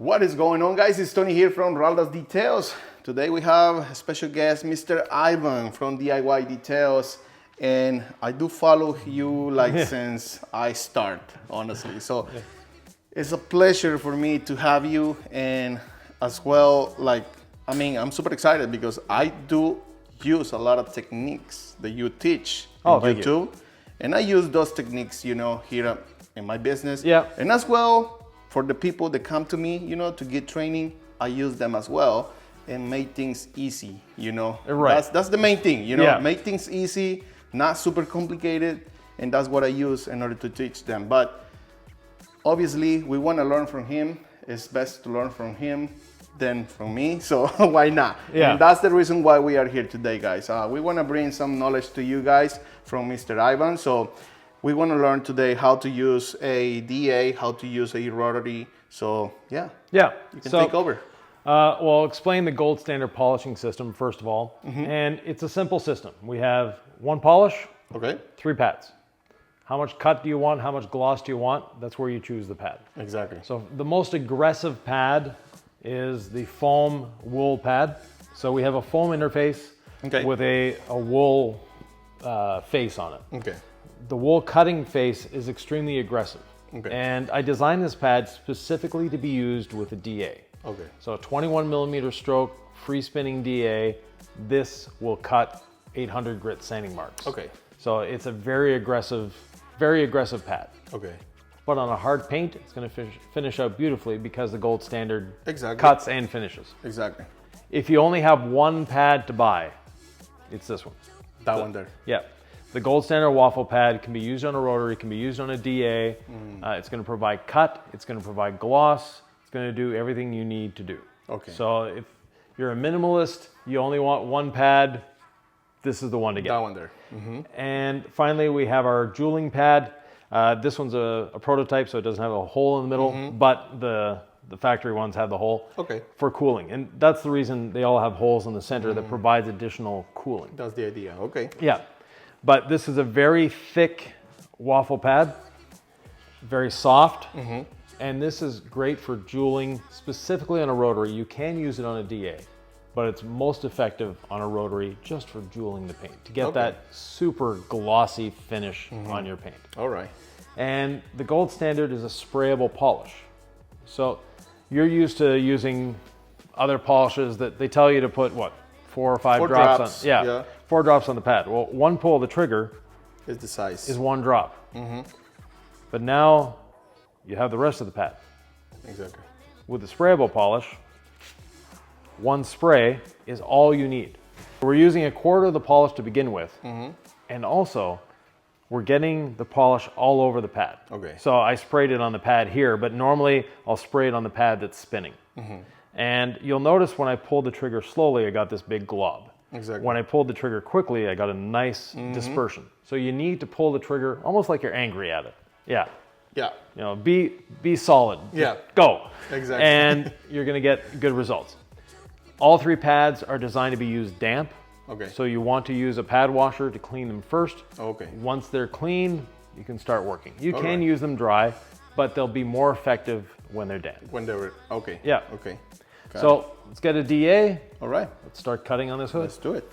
What is going on, guys? It's Tony here from Ralda's Details. Today we have a special guest, Mr. Ivan from DIY Details. And I do follow you since I start, honestly. So it's a pleasure for me to have you. And as well, I'm super excited because I do use a lot of techniques that you teach on YouTube. And I use those techniques, here in my business. Yeah. And as well, for the people that come to me, to get training, I use them as well and make things easy, Right. That's the main thing, make things easy, not super complicated, and that's what I use in order to teach them. But obviously, we want to learn from him. It's best to learn from him than from me, so why not? Yeah. And that's the reason why we are here today, guys. We want to bring some knowledge to you guys from Mr. Ivan. So we want to learn today how to use a DA, how to use a Rotary. So yeah, you can take over. Well, explain the gold standard polishing system first of all. And it's a simple system. We have one polish, 3 pads. How much cut do you want? How much gloss do you want? That's where you choose the pad. Exactly. So the most aggressive pad is the foam wool pad. So we have a foam interface with a wool face on it. Okay. The wool cutting face is extremely aggressive. And I designed this pad specifically to be used with a DA. So a 21 millimeter stroke, free spinning DA, this will cut 800 grit sanding marks. So it's a very aggressive pad. But on a hard paint, it's going to finish out beautifully because the gold standard cuts and finishes. If you only have one pad to buy, it's this one. That one there. Yeah. The gold standard waffle pad can be used on a rotary, can be used on a DA. It's going to provide cut, it's going to provide gloss, it's going to do everything you need to do. So if you're a minimalist, you only want one pad, this is the one to get. That one there. And finally, we have our jeweling pad. This one's a prototype, so it doesn't have a hole in the middle, but the factory ones have the hole for cooling. And that's the reason they all have holes in the center that provides additional cooling. That's the idea, Yeah. But this is a very thick waffle pad, very soft, and this is great for jeweling, specifically on a rotary. You can use it on a DA, but it's most effective on a rotary just for jeweling the paint, to get that super glossy finish on your paint. And the gold standard is a sprayable polish. So you're used to using other polishes that they tell you to put, what, 4 or 5 drops on? 4 drops on the pad. Well, one pull of the trigger is the size. Is 1 drop. But now you have the rest of the pad. With the sprayable polish, 1 spray is all you need. We're using 1/4 of the polish to begin with, and also we're getting the polish all over the pad. So I sprayed it on the pad here, but normally I'll spray it on the pad that's spinning. And you'll notice when I pulled the trigger slowly, I got this big glob. When I pulled the trigger quickly, I got a nice dispersion. So you need to pull the trigger almost like you're angry at it. Be solid. Go. And you're going to get good results. All 3 pads are designed to be used damp. So you want to use a pad washer to clean them first. Once they're clean, you can start working. You can use them dry, but they'll be more effective when they're damp. So let's get a DA. Let's start cutting on this hood. Let's do it.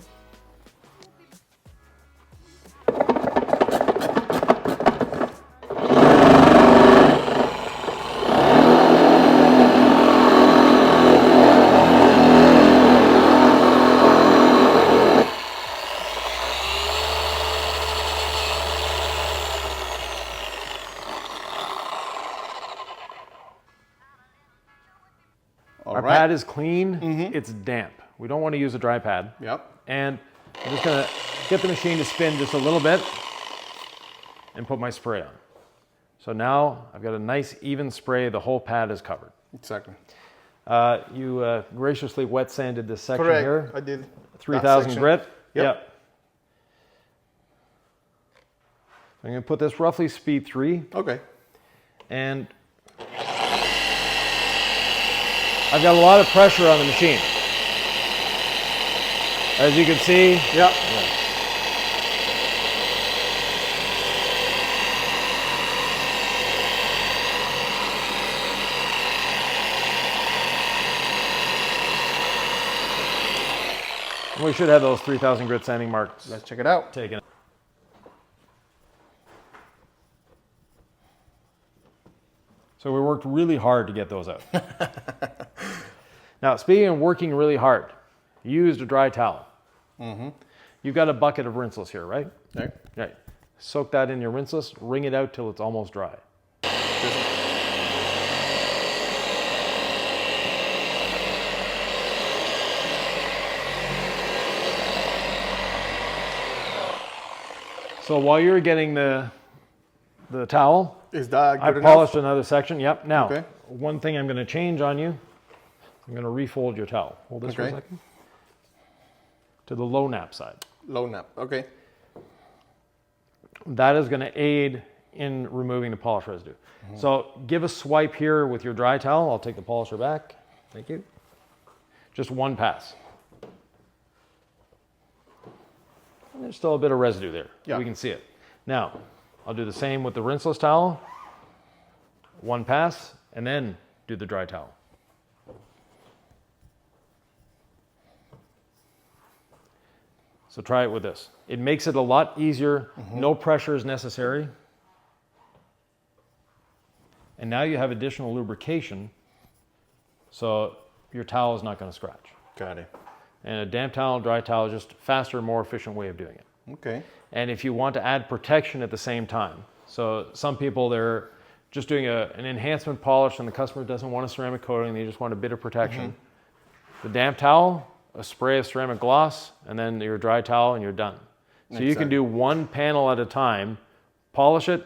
Our pad is clean, it's damp. We don't want to use a dry pad. And I'm just gonna get the machine to spin just a little bit and put my spray on. So now I've got a nice even spray, the whole pad is covered. You graciously wet sanded this section here. I did. 3000 grit. I'm gonna put this roughly speed 3. And I've got a lot of pressure on the machine. As you can see. And we should have those 3000 grit sanding marks. Let's check it out. Taken. So we worked really hard to get those out. Now, speaking of working really hard, you used a dry towel. You've got a bucket of Rinseless here, right? Okay. Right. Soak that in your Rinseless, wring it out till it's almost dry. So while you're getting the towel, Is that I good polished enough? another section. Yep. Now, Okay. one thing I'm going to change on you, I'm going to refold your towel. Hold this for a Okay. second. To the low nap side. Low nap. Okay. That is going to aid in removing the polish residue. So give a swipe here with your dry towel. I'll take the polisher back. Thank you. Just one pass. And there's still a bit of residue there. Yeah. We can see it. Now, I'll do the same with the Rinseless towel. One pass, and then do the dry towel. So try it with this. It makes it a lot easier. No pressure is necessary. And now you have additional lubrication, so your towel is not going to scratch. Got it. And a damp towel, dry towel is just a faster, more efficient way of doing it. Okay. And if you want to add protection at the same time, so some people, they're just doing an enhancement polish and the customer doesn't want a ceramic coating, they just want a bit of protection. The damp towel, a spray of ceramic gloss, and then your dry towel, and you're done. So you can do one panel at a time, polish it,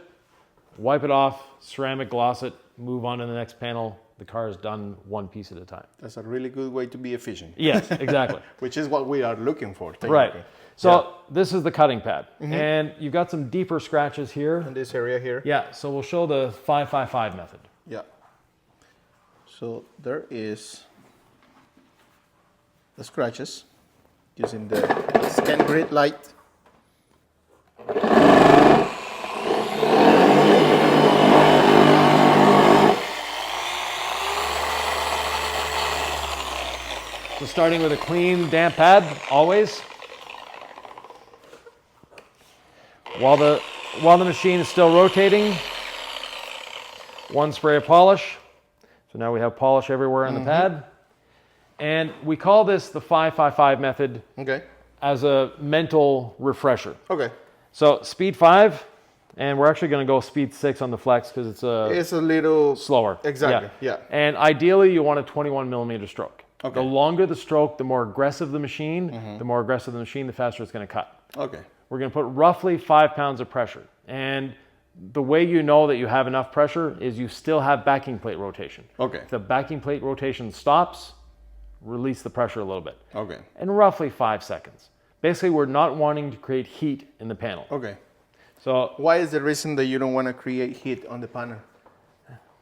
wipe it off, ceramic gloss it, move on to the next panel. The car is done one piece at a time. That's a really good way to be efficient. Yes, exactly. Which is what we are looking for. Right. So this is the cutting pad. And you've got some deeper scratches here. In this area here. Yeah, so we'll show the 555 method. Yeah. So there is the scratches using the scan grid light. So starting with a clean, damp pad, always. While the machine is still rotating, one spray of polish. So now we have polish everywhere on the pad. And we call this the 555 method as a mental refresher. Okay. So speed 5, and we're actually going to go speed 6 on the flex because it's a little slower. Exactly. Yeah. And ideally, you want a 21 millimeter stroke. Okay. The longer the stroke, the more aggressive the machine. The more aggressive the machine, the faster it's going to cut. Okay. We're going to put roughly 5 pounds of pressure. And the way you know that you have enough pressure is you still have backing plate rotation. Okay. If the backing plate rotation stops, release the pressure a little bit. Okay. And roughly 5 seconds. Basically, we're not wanting to create heat in the panel. Okay. So why is the reason that you don't want to create heat on the panel?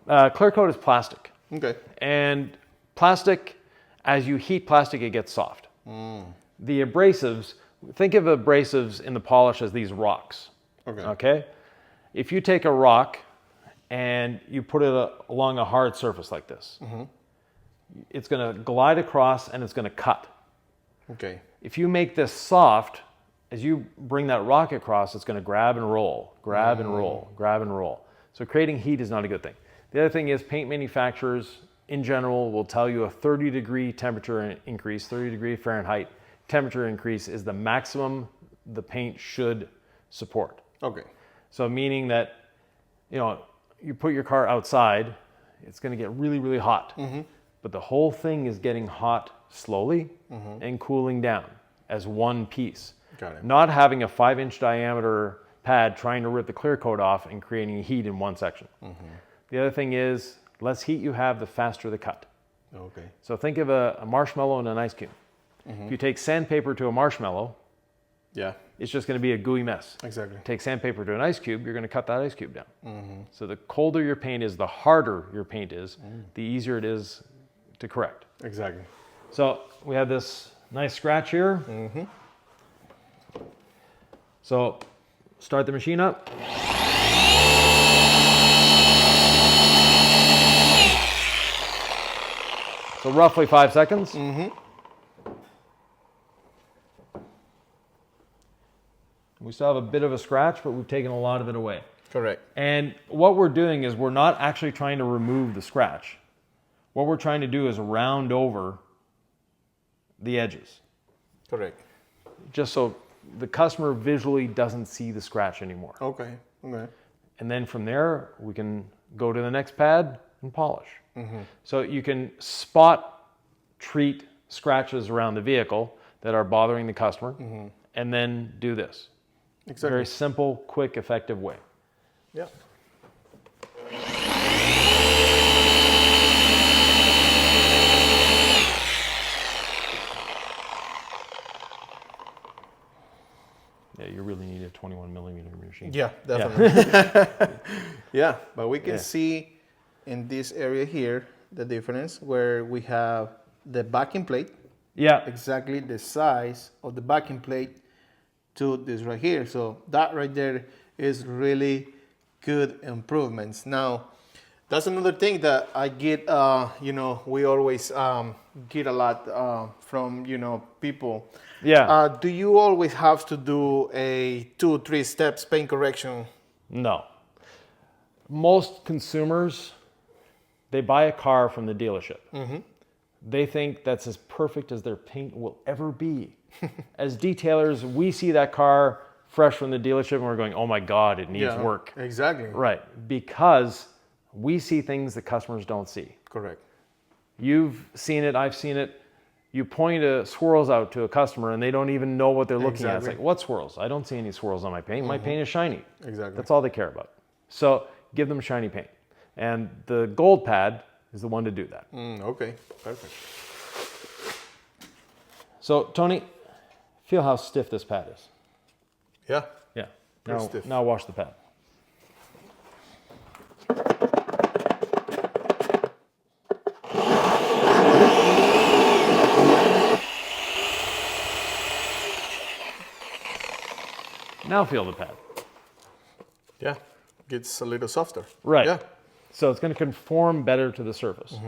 clear coat is plastic. Okay. And plastic, as you heat plastic, it gets soft. The abrasives, think of abrasives in the polish as these rocks. Okay? If you take a rock and you put it along a hard surface like this, it's going to glide across and it's going to cut. Okay. If you make this soft, as you bring that rock across, it's going to grab and roll, grab and roll, grab and roll. So creating heat is not a good thing. The other thing is paint manufacturers in general will tell you a 30-degree temperature increase, 30-degree Fahrenheit temperature increase is the maximum the paint should support. Okay. So meaning that, you know, you put your car outside, it's going to get really, really hot. But the whole thing is getting hot slowly and cooling down as one piece. Got it. Not having a 5-inch diameter pad trying to rip the clear coat off and creating heat in one section. The other thing is, less heat you have, the faster the cut. Okay. So think of a marshmallow and an ice cube. If you take sandpaper to a marshmallow, it's just going to be a gooey mess. Exactly. Take sandpaper to an ice cube, you're going to cut that ice cube down. So the colder your paint is, the harder your paint is, the easier it is to correct. Exactly. So we have this nice scratch here. So start the machine up. So roughly 5 seconds. We still have a bit of a scratch, but we've taken a lot of it away. Correct. And what we're doing is we're not actually trying to remove the scratch. What we're trying to do is round over the edges. Correct. Just so the customer visually doesn't see the scratch anymore. Okay. Okay. And then from there, we can go to the next pad and polish. So you can spot treat scratches around the vehicle that are bothering the customer, and then do this. Exactly. Very simple, quick, effective way. Yeah. Yeah, you really need a 21 millimeter machine. Yeah, definitely. Yeah, but we can see in this area here the difference where we have the backing plate. Yeah. Exactly the size of the backing plate to this right here. So that right there is really good improvements. Now, that's another thing that I get, you know, we always get a lot from, you know, people. Yeah. Do you always have to do a 2-3 steps paint correction? No. Most consumers, they buy a car from the dealership. They think that's as perfect as their paint will ever be. As detailers, we see that car fresh from the dealership and we're going, oh my God, it needs work. Exactly. Right. Because we see things that customers don't see. Correct. You've seen it, I've seen it. You point swirls out to a customer and they don't even know what they're looking at. It's like, what swirls? I don't see any swirls on my paint. My paint is shiny. Exactly. That's all they care about. So give them shiny paint. And the gold pad is the one to do that. Okay, perfect. So Tony, feel how stiff this pad is. Yeah. Yeah. Pretty stiff. Now wash the pad. Now feel the pad. Yeah, gets a little softer. Right. Yeah. So it's going to conform better to the surface.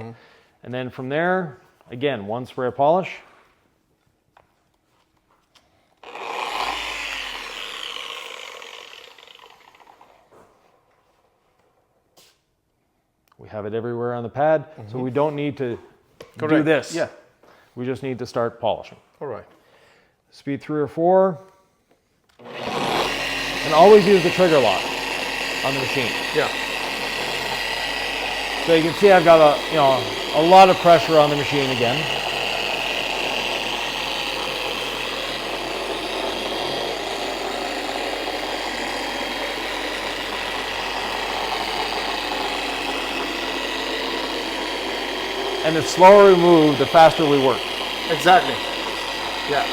And then from there, again, one spray of polish. We have it everywhere on the pad, so we don't need to do this. Yeah. We just need to start polishing. All right. Speed 3 or 4. And always use the trigger lock on the machine. Yeah. So you can see I've got a lot of pressure on the machine again. And the slower we move, the faster we work. Exactly. Yeah.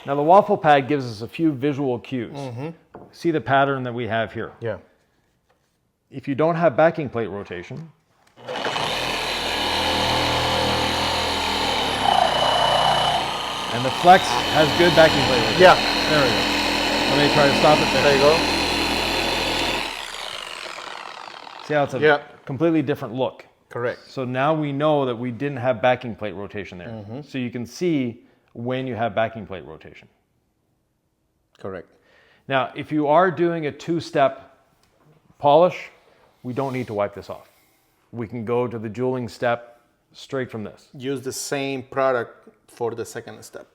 Now the waffle pad gives us a few visual cues. See the pattern that we have here. Yeah. If you don't have backing plate rotation, and the Flex has good backing plate rotation. Yeah. There we go. Let me try to stop it there. There you go. See how it's a completely different look. Correct. So now we know that we didn't have backing plate rotation there. So you can see when you have backing plate rotation. Correct. Now, if you are doing a 2-step polish, we don't need to wipe this off. We can go to the jeweling step straight from this. Use the same product for the second step.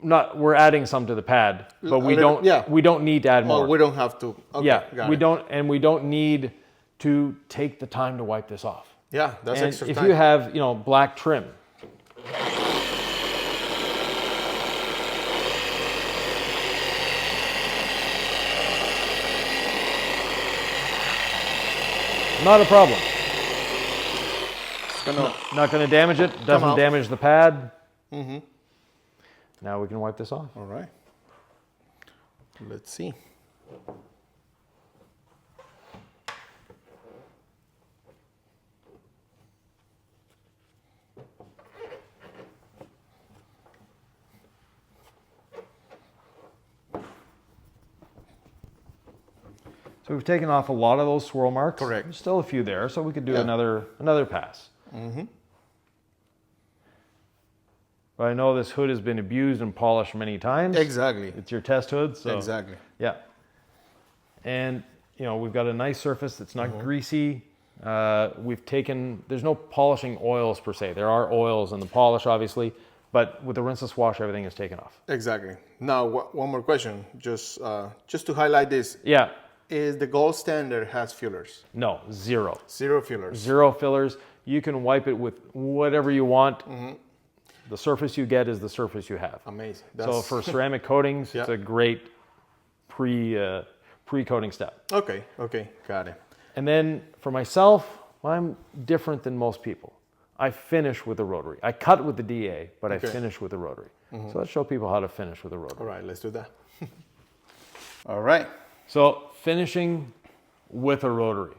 We're adding some to the pad, but we don't need to add more. Oh, we don't have to. Okay, Yeah, we don't need to take the time to wipe this off. Yeah, that's And extra if time. you have, black trim, not a problem. Not going to damage it. Doesn't damage the pad. Now we can wipe this off. All right. Let's see. So we've taken off a lot of those swirl marks. Correct. There's still a few there, so we could do another pass. But I know this hood has been abused and polished many times. Exactly. It's your test hood, so Exactly. yeah. And you know, we've got a nice surface that's not greasy. We've taken, there's no polishing oils per se. There are oils in the polish, obviously, but with the rinseless wash, everything is taken off. Exactly. Now, one more question, just to highlight this. Yeah. Is the gold standard has fillers? No, zero. Zero fillers. Zero fillers. You can wipe it with whatever you want. The surface you get is the surface you have. Amazing. So for ceramic coatings, it's a great pre-coating step. Okay, got it. And then for myself, I'm different than most people. I finish with a rotary. I cut with the DA, but I finish with a rotary. So let's show people how to finish with a rotary. All right, let's do that. All right. So finishing with a rotary.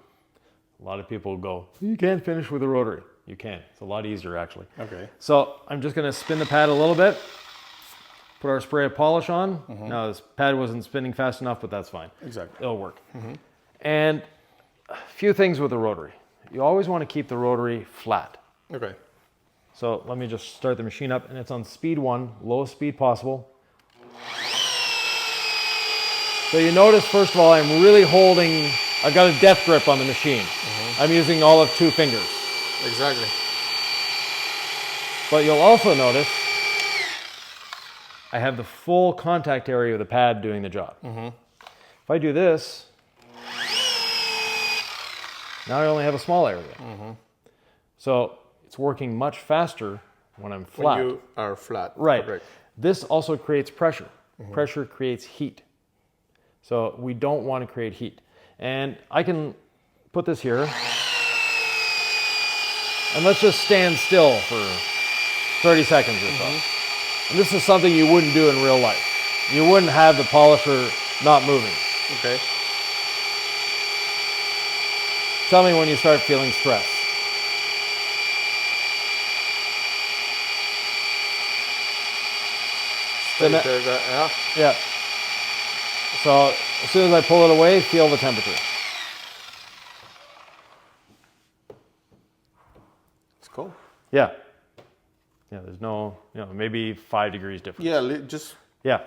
A lot of people go, you can't finish with a rotary. You can. It's a lot easier, actually. Okay. So I'm just going to spin the pad a little bit, put our spray of polish on. Now this pad wasn't spinning fast enough, but that's fine. Exactly. It'll work. And a few things with the rotary. You always want to keep the rotary flat. Okay. So let me just start the machine up, and it's on speed 1, lowest speed possible. So you notice, first of all, I'm really holding, I've got a death grip on the machine. I'm using all of 2 fingers. Exactly. But you'll also notice I have the full contact area of the pad doing the job. If I do this, now I only have a small area. So it's working much faster when I'm flat. When you are flat. Right. Correct. This also creates pressure. Pressure creates heat. So we don't want to create heat. And I can put this here. And let's just stand still for 30 seconds or so. And this is something you wouldn't do in real life. You wouldn't have the polisher not moving. Okay. Tell me when you start feeling stress. Yeah. So as soon as I pull it away, feel the temperature. It's cold. Yeah. Yeah, there's no, maybe 5 degrees difference. Yeah, just... Yeah.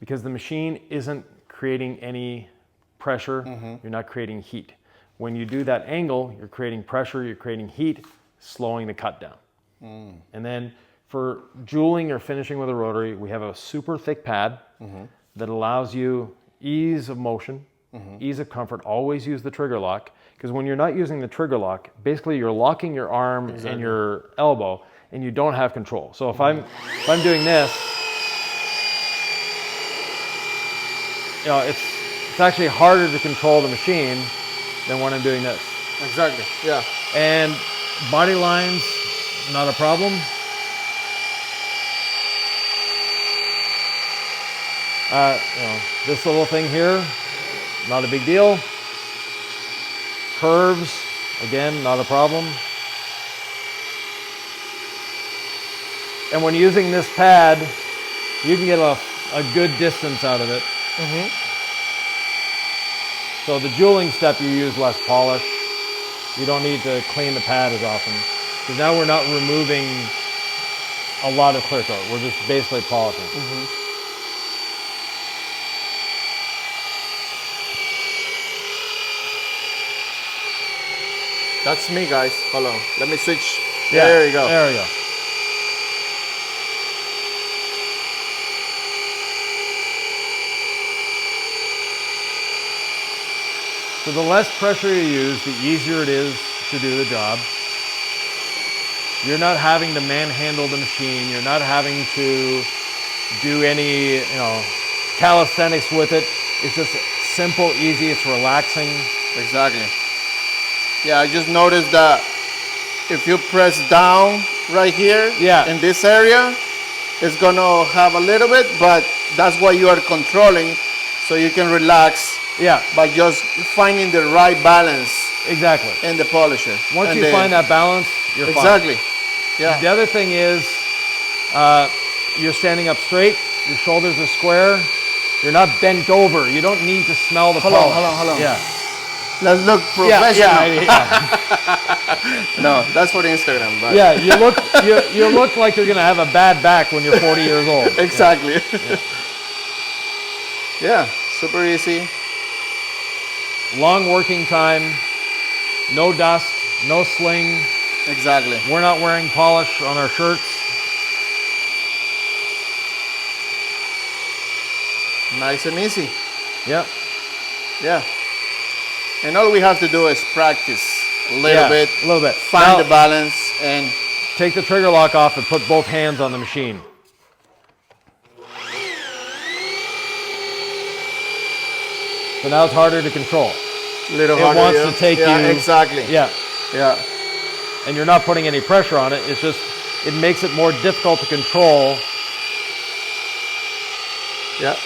Because the machine isn't creating any pressure. You're not creating heat. When you do that angle, you're creating pressure, you're creating heat, slowing the cut down. And then for jeweling or finishing with a rotary, we have a super thick pad that allows you ease of motion, ease of comfort. Always use the trigger lock, because when you're not using the trigger lock, basically you're locking your arm and your elbow, and you don't have control. So if I'm doing this, it's actually harder to control the machine than when I'm doing this. Exactly. Yeah. And body lines, not a problem. This little thing here, not a big deal. Curves, again, not a problem. And when using this pad, you can get a good distance out of it. So the jeweling step, you use less polish. You don't need to clean the pad as often, because now we're not removing a lot of clear coat. We're just basically polishing. That's me, guys. Hold on. Let me switch. Yeah, there you go. There we go. So the less pressure you use, the easier it is to do the job. You're not having to manhandle the machine. You're not having to do any, calisthenics with it. It's just simple, easy, it's relaxing. Exactly. Yeah, I just noticed that if you press down right here in this area, it's gonna have a little bit, but that's what you are controlling, so you can relax by just finding the right balance in the polisher. Once you find that balance, you're fine. Exactly. Yeah. The other thing is you're standing up straight, your shoulders are square, You're not bent over. You don't need to smell the polish. Hold on. Yeah. Let's look professional. Yeah. No, that's for Instagram. But. Yeah, you look like you're gonna have a bad back when you're 40 years old. Exactly. Yeah, super easy. Long working time, no dust, no sling. Exactly. We're not wearing polish on our shirts. Nice and easy. Yep. Yeah. And all we have to do is practice a little bit. A little bit. Find the balance and take the trigger lock off and put both hands on the machine. So now it's harder to control. A little harder. It wants to take you. Exactly. Yeah. Yeah. And you're not putting any pressure on it. It's just, it makes it more difficult to control. Yeah.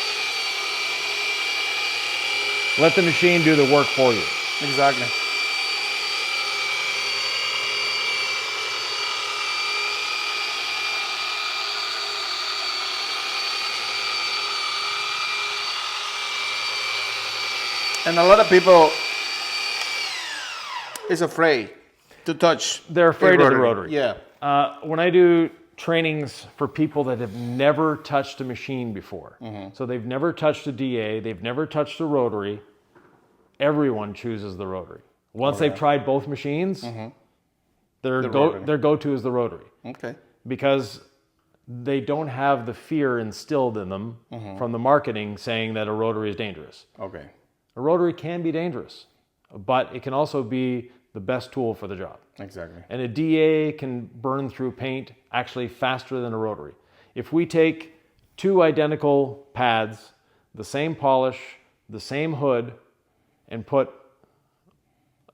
Let the machine do the work for you. Exactly. And a lot of people is afraid to touch. They're afraid of the rotary. Yeah. When I do trainings for people that have never touched a machine before, so they've never touched a DA, they've never touched a rotary, everyone chooses the rotary. Once they've tried both machines, their go-to is the rotary. Okay. Because they don't have the fear instilled in them from the marketing saying that a rotary is dangerous. Okay. A rotary can be dangerous, but it can also be the best tool for the job. Exactly. And a DA can burn through paint actually faster than a rotary. If we take two identical pads, the same polish, the same hood, and put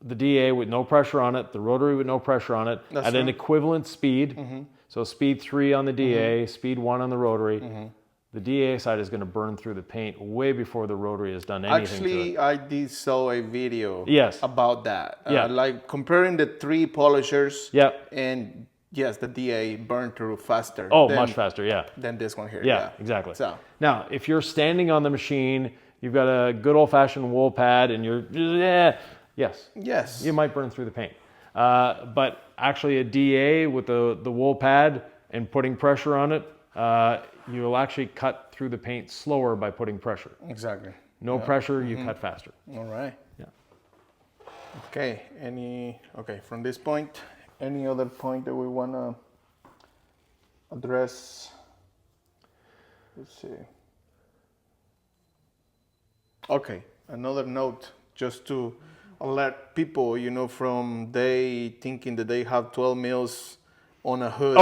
the DA with no pressure on it, the rotary with no pressure on it, at an equivalent speed, so speed 3 on the DA, speed 1 on the rotary, the DA side is going to burn through the paint way before the rotary has done anything to it. Actually, I did saw a video about that. Like comparing the 3 polishers. And yes, the DA burned through faster. Oh, much faster, than this one here. Yeah, exactly. So now, if you're standing on the machine, you've got a good old-fashioned wool pad, and you're, yes, you might burn through the paint. But actually a DA with the wool pad and putting pressure on it, you'll actually cut through the paint slower by putting pressure. Exactly. No pressure, you cut faster. All right. Yeah. Okay. From this point, any other point that we want to address? Let's see. Okay. Another note, just to alert people, from they thinking that they have 12 mils on a hood,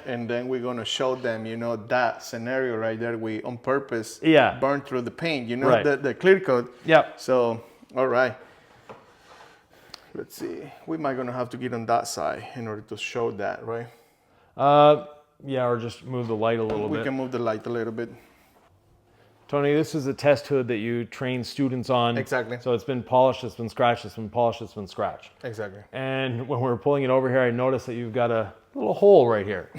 and then we're gonna show them, that scenario right there. We on purpose burn through the paint, the clear coat. Yeah. So, all right. Let's see. We might gonna have to get on that side in order to show that, right? Or just move the light a little bit. We can move the light a little bit. Tony, this is a test hood that you train students on. Exactly. So it's been polished, it's been scratched, it's been polished, it's been scratched. Exactly. And when we were pulling it over here, I noticed that you've got a little hole right here,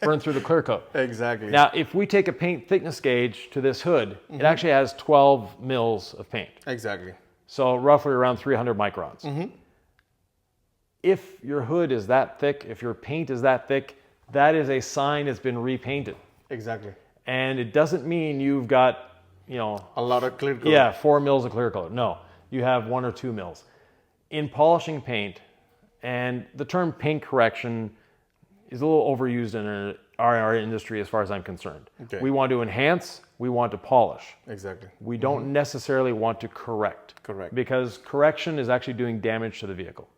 burned through the clear coat. Exactly. Now, if we take a paint thickness gauge to this hood, it actually has 12 mils of paint. Exactly. So roughly around 300 microns. If your hood is that thick, if your paint is that thick, that is a sign it's been repainted. Exactly. And it doesn't mean you've got, a lot of clear coat. Yeah, 4 mils of clear coat. No, you have 1 or 2 mils. In polishing paint, and the term paint correction is a little overused in our industry as far as I'm concerned. Okay. We want to enhance, we want to polish. Exactly. We don't necessarily want to correct. Correct. Because correction is actually doing damage to the vehicle.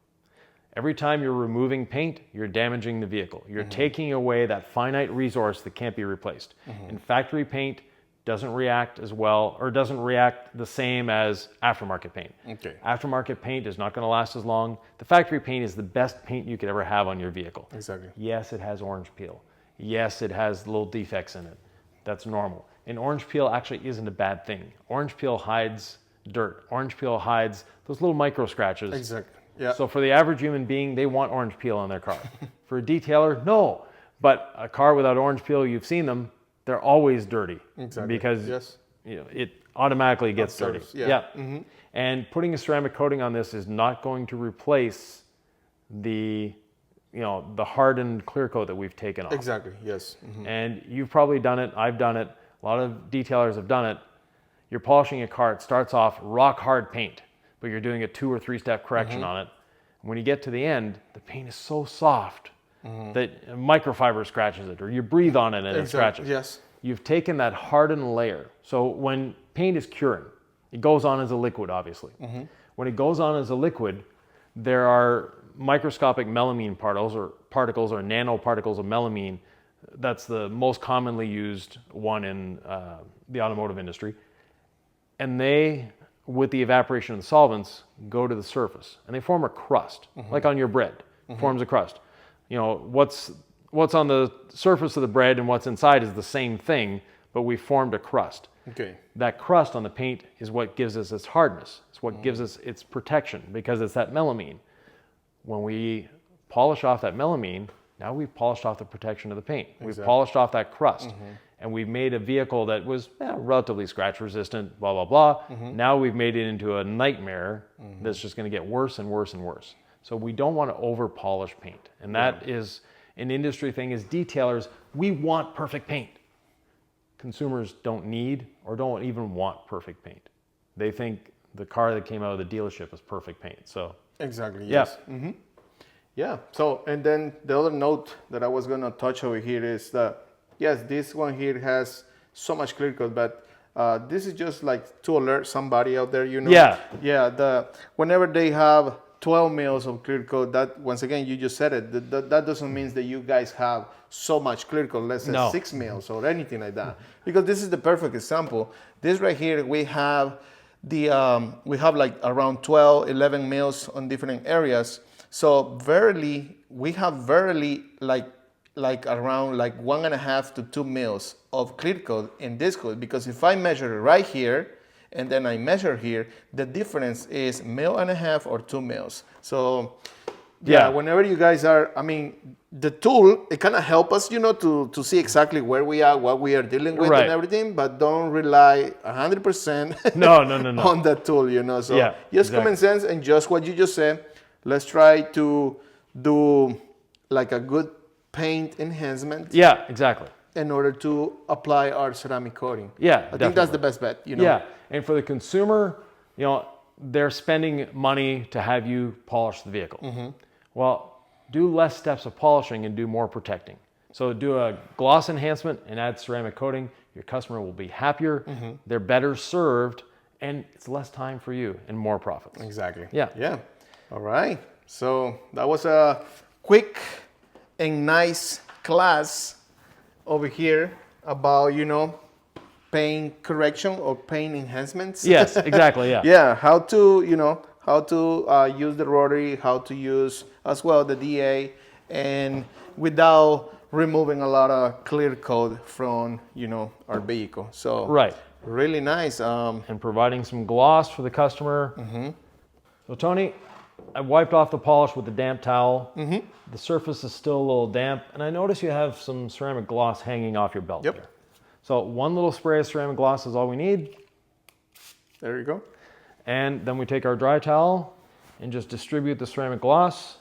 Every time you're removing paint, you're damaging the vehicle. You're taking away that finite resource that can't be replaced. And factory paint doesn't react as well, or doesn't react the same as aftermarket paint. Okay. Aftermarket paint is not going to last as long. The factory paint is the best paint you could ever have on your vehicle. Exactly. Yes, it has orange peel. Yes, it has little defects in it. That's normal. And orange peel actually isn't a bad thing. Orange peel hides dirt. Orange peel hides those little micro scratches. Exactly. Yeah. So for the average human being, they want orange peel on their car. For a detailer, no. But a car without orange peel, you've seen them, they're always dirty. Exactly. Because it automatically gets dirty. Yeah. And putting a ceramic coating on this is not going to replace the hardened clear coat that we've taken off. Exactly, yes. And you've probably done it, I've done it, a lot of detailers have done it. You're polishing a car, it starts off rock hard paint, but you're doing a 2 or 3 step correction on it. When you get to the end, the paint is so soft that a microfiber scratches it, or you breathe on it and it scratches. Yes. You've taken that hardened layer. So when paint is curing, it goes on as a liquid, obviously. When it goes on as a liquid, there are microscopic melamine particles or nanoparticles of melamine. That's the most commonly used one in the automotive industry. And they, with the evaporation of the solvents, go to the surface and they form a crust, like on your bread, forms a crust. What's on the surface of the bread and what's inside is the same thing, but we formed a crust. Okay. That crust on the paint is what gives us its hardness. It's what gives us its protection, because it's that melamine. When we polish off that melamine, now we've polished off the protection of the paint. We've polished off that crust. And we've made a vehicle that was relatively scratch resistant, blah, blah, blah. Now we've made it into a nightmare that's just going to get worse and worse and worse. So we don't want to over polish paint. And that is an industry thing. As detailers, we want perfect paint. Consumers don't need or don't even want perfect paint. They think the car that came out of the dealership is perfect paint. So exactly, yes. Yeah, so, and then the other note that I was going to touch over here is that, yes, this one here has so much clear coat, but this is just like to alert somebody out there, Yeah, whenever they have 12 mils of clear coat, that, once again, you just said it, that doesn't mean that you guys have so much clear coat, let's say 6 mils or anything like that. Because this is the perfect example. This right here, we have like around 12, 11 mils on different areas. So we have like around like 1.5 to 2 mils of clear coat in this coat, because if I measure it right here and then I measure here, the difference is 1.5 mils or 2 mils. So whenever you guys are, I mean, the tool, it kind of helps us, to see exactly where we are, what we are dealing with and everything, but don't rely 100% no. on the tool, So just common sense and just what you just said. Let's try to do like a good paint enhancement. Yeah, exactly. In order to apply our ceramic coating. Yeah, I think that's the best bet, Yeah, and for the consumer, they're spending money to have you polish the vehicle. Well, do less steps of polishing and do more protecting. So do a gloss enhancement and add ceramic coating. Your customer will be happier, they're better served, and it's less time for you and more profits. Exactly. Yeah. All right. So that was a quick and nice class over here about, paint correction or paint enhancements. Yes, exactly. Yeah. Yeah. How to use the rotary, how to use as well the DA, and without removing a lot of clear coat from, our vehicle. So really nice. And providing some gloss for the customer. So Tony, I wiped off the polish with a damp towel. The surface is still a little damp, and I notice you have some ceramic gloss hanging off your belt there. So one little spray of ceramic gloss is all we need. There you go. And then we take our dry towel and just distribute the ceramic gloss,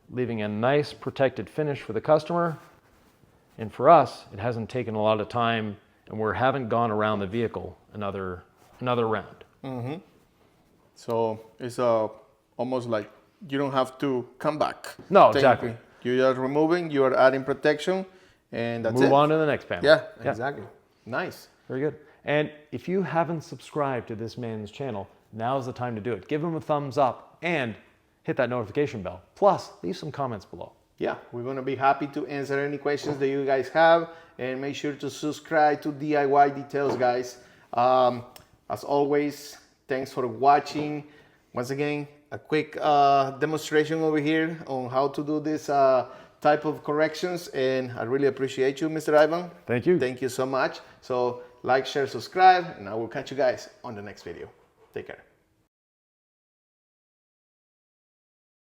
leaving a nice protected finish for the customer. And for us, it hasn't taken a lot of time, and we haven't gone around the vehicle another round. So it's almost like you don't have to come back. No, exactly. You are removing, you are adding protection, and that's it. Move on to the next panel. Yeah, exactly. Nice. Very good. And if you haven't subscribed to this man's channel, now's the time to do it. Give him a thumbs up and hit that notification bell. Plus, leave some comments below. Yeah, we're going to be happy to answer any questions that you guys have, and make sure to subscribe to DIY Details, guys. As always, thanks for watching. Once again, a quick demonstration over here on how to do this type of corrections, and I really appreciate you, Mr. Ivan. Thank you. Thank you so much. So like, share, subscribe, and I will catch you guys on the next video. Take care.